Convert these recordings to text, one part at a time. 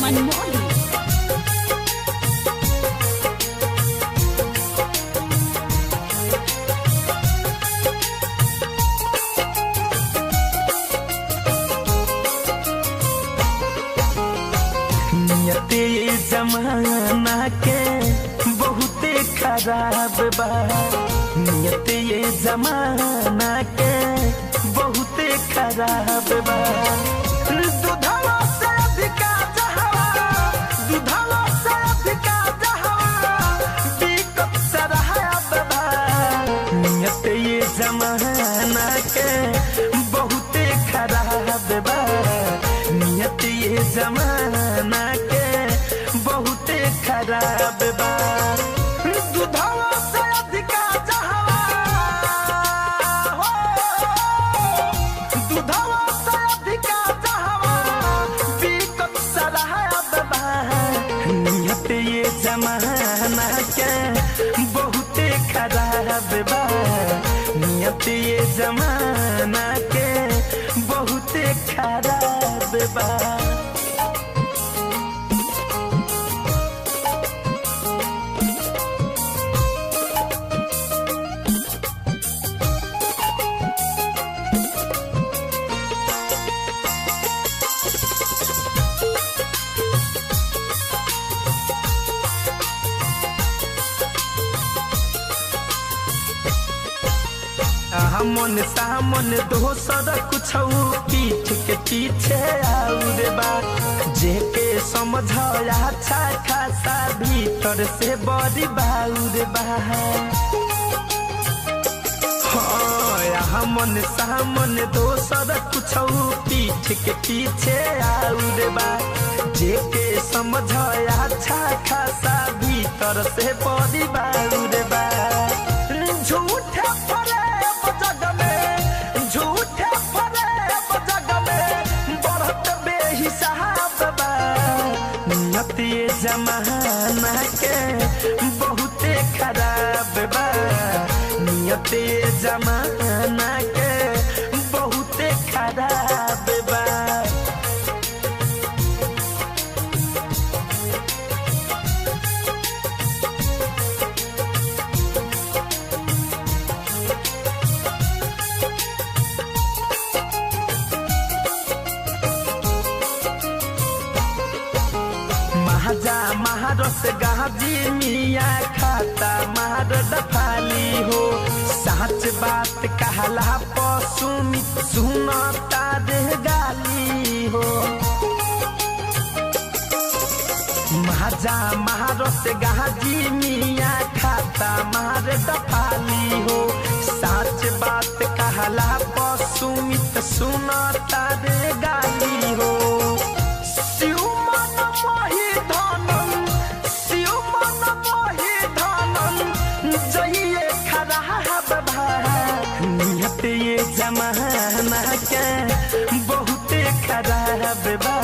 मनमोही। नियते जमाना के बहुते खराब बा, नियते जमाना के बहुते खराब बा। दुधवा से अधिका जहवा, दुधवा से अधिका जहवा बिकट शराब बा। नियते जमाना के बहुते खराब बा, नियते जमाना के बहुते खराब बा। दुधवा से अधिका जहवा हो, दुधवा से अधिका जहवा बिकट शराब बा। नियत ये जमाना के बहुते खराब बा, नियत ये जमाना के बहुते खराब बा। हमन सामन दोसर कुछ पीठ के पीछे आउर बा। जेके समझाया अच्छा खासा भीतर से बड़ी बाउर बा। हमन सामन दोसर कुछ पीठ के पीछे आउर बा। जेके समझाया अच्छा खासा भीतर से बड़ी बाउर बा। झूठे ये जमाना के बहुते खराब बा, नियत ये जमाना के बहुते खराब बा। महाजा महारस गाजी मिया खाता मार दफाली हो। सच बात कहला पसुमित सुनता दे गाली हो। महाजा महारस गाजी मिया खाता मार दफाली हो। सच बात कहला पसुमित सुनता दे गाली हो। ये जमाना के बहुते खराब बा,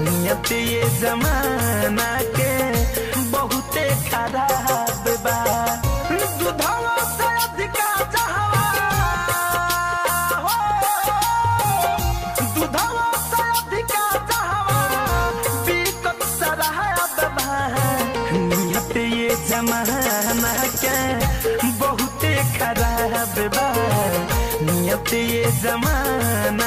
नियत ये जमाना के बहुते खराब बा। दुधवा से अधिका जहवा हो, दुधवा से अधिका जहवा बिकट शराब बा। नियत ये जमाना के बहुते खराब बा, नियत ये जमाना